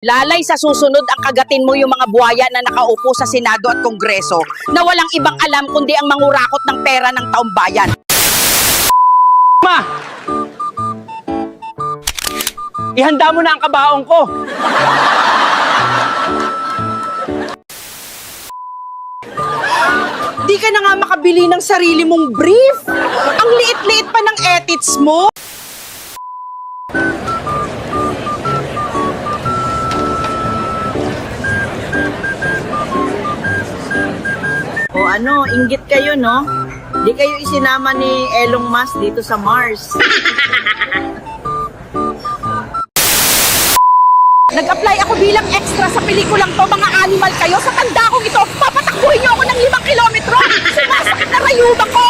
Lalay sa susunod ang kagatin mo yung mga buhaya na nakaupo sa Senado at Kongreso na walang ibang alam kundi ang mangurakot ng pera ng taong bayan. Ma! Ihanda mo na ang kabaong ko. Di ka na nga makabili ng sarili mong brief. Ang liit-liit pa ng edits mo. O ano, inggit kayo, no? Di kayo isinama ni Elon Musk dito sa Mars. Nag-apply ako bilang extra sa pelikulang to. Mga animal kayo. Sa tanda kong ito, papatakbuhin niyo ako ng 5 kilometro. Sumasakit na rayuba ko.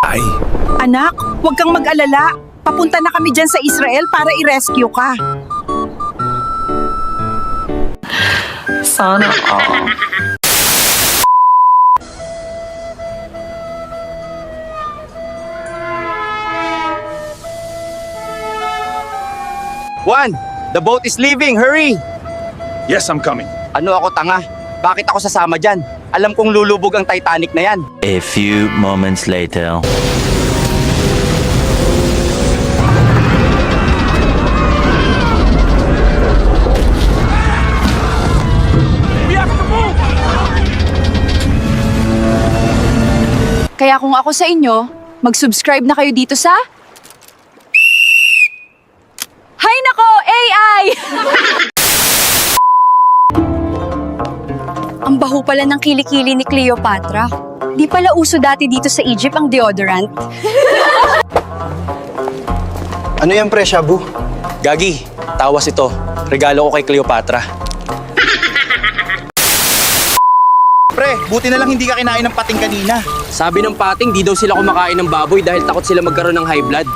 Ay, Anak, huwag kang mag-alala. Papunta na kami dyan sa Israel para i-rescue ka. Sana all. Juan, the boat is leaving. Hurry! yes, I'm coming. Ano ako, tanga? Bakit ako sasama dyan? Alam kong lulubog ang Titanic na yan. A few moments later. Kaya kung ako sa inyo, mag-subscribe na kayo dito sa... Hay nako, AI! Ang baho pala ng kilikili ni Cleopatra. Di pala uso dati dito sa Egypt ang deodorant. Ano yan, pre, Shabu? Gagi, tawas ito. Regalo ko kay Cleopatra. Pre, buti na lang hindi ka kinain ng pating kanina. Sabi ng pating, di daw sila kumakain ng baboy dahil takot sila magkaroon ng high blood.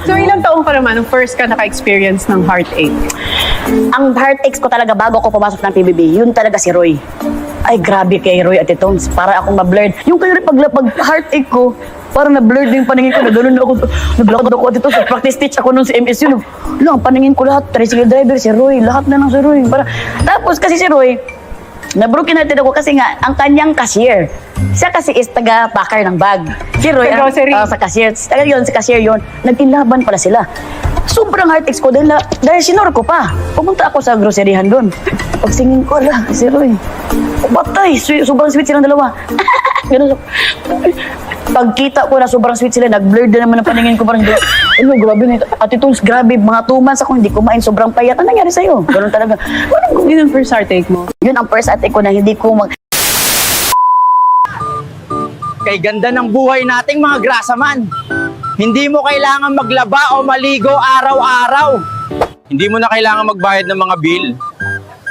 So ilang taong ka naman nung first ka naka-experience ng heartache? Ang heartaches ko talaga bago ako pumasok ng PBB, yun talaga si Roy. Ay, grabe kay Roy at Tones. Para akong ma-blurred. Yung kaya pag heartache ko, parang na-blurred yung paningin ko. Nagano'n ako, naglakad ako at ito. Sa practice teach ako nun sa MSU. Lang, paningin ko lahat. Tricycle driver, si Roy. Lahat na lang si Roy. Tapos kasi si Roy, na-broken hearted ako kasi nga, ang kanyang cashier. Siya kasi is taga-packer ng bag. Si Roy, Sa grocery. sa cashier. Sa cashier yun. Nag-inlaban pala sila. Sobrang heartaches ko dahil sinor ko pa. Pumunta ako sa groceryhan doon. Pagsingin ko, ala, si Roy. Batay, sobrang sweet silang dalawa. Ganun. Pagkita ko na sobrang sweet sila, nag-blurred na naman ang paningin ko. Parang, ano, grabe na ito. Ate Tones, grabe, mga 2 months ako hindi kumain, sobrang payat. Ano nangyari sa'yo? Ganun talaga. Yun ang first heartache mo? Yun ang first heartache ko na hindi ko Kay ganda ng buhay nating mga grasaman. Hindi mo kailangan maglaba o maligo araw-araw. Hindi mo na kailangan magbayad ng mga bill.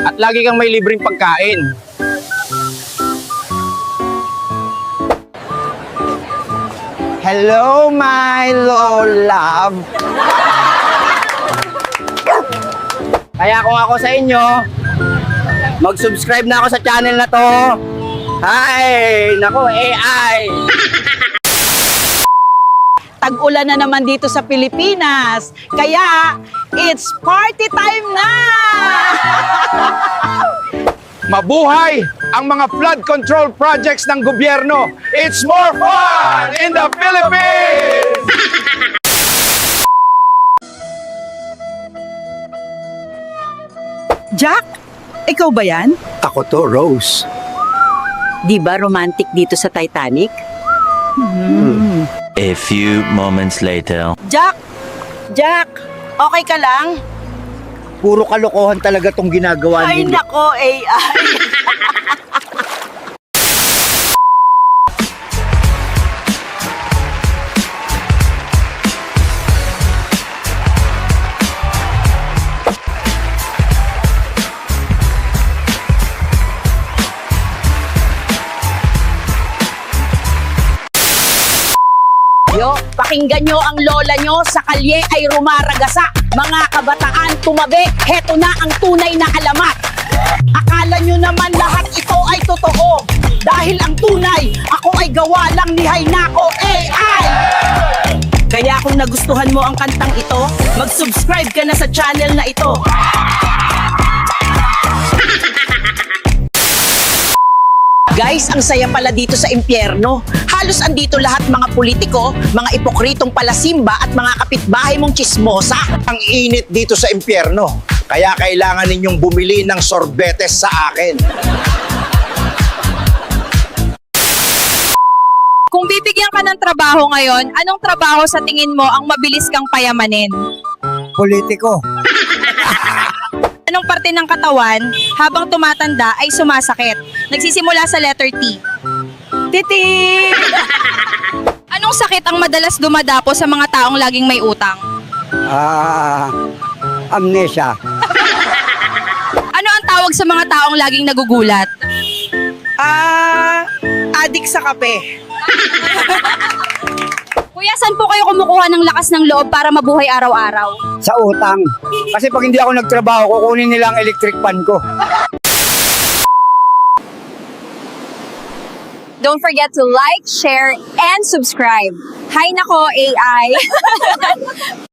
At lagi kang may libreng pagkain. Hello, my love. Kaya kung ako sa inyo, mag-subscribe na ako sa channel na to. Hi! Nako, AI! Tag-ulan na naman dito sa Pilipinas. Kaya, it's party time na! Mabuhay ang mga flood control projects ng gobyerno. It's more fun in the Philippines! Jack, ikaw ba yan? Ako to, Rose. Di ba romantic dito sa Titanic? A few moments later. Jack, okay ka lang? Puro kalokohan talaga tong ginagawa Ay, ninyo. nako, AI. Yo, pakinggan nyo ang lola nyo sa kalye ay rumaragasa. Mga kabataan, tumabi, heto na ang tunay na alamat. Akala nyo naman lahat ito ay totoo. Dahil ang tunay, ako ay gawa lang ni Haynako AI. Kaya kung nagustuhan mo ang kantang ito, mag-subscribe ka na sa channel na ito. Guys, ang saya pala dito sa impyerno. Halos andito lahat mga politiko, mga ipokritong palasimba at mga kapitbahay mong chismosa. Ang init dito sa impyerno. Kaya kailangan ninyong bumili ng sorbetes sa akin. Kung bibigyan ka ng trabaho ngayon, anong trabaho sa tingin mo ang mabilis kang payamanin? Politiko. Anong parte ng katawan habang tumatanda ay sumasakit? Nagsisimula sa letter T. Titi! Anong sakit ang madalas dumadapo sa mga taong laging may utang? Amnesia. Ano ang tawag sa mga taong laging nagugulat? Adik sa kape. Kuya, saan po kayo kumukuha ng lakas ng loob para mabuhay araw-araw? Sa utang. Kasi pag hindi ako nagtrabaho, kukunin nila ang electric fan ko. Don't forget to like, share, and subscribe. Hi nako, AI!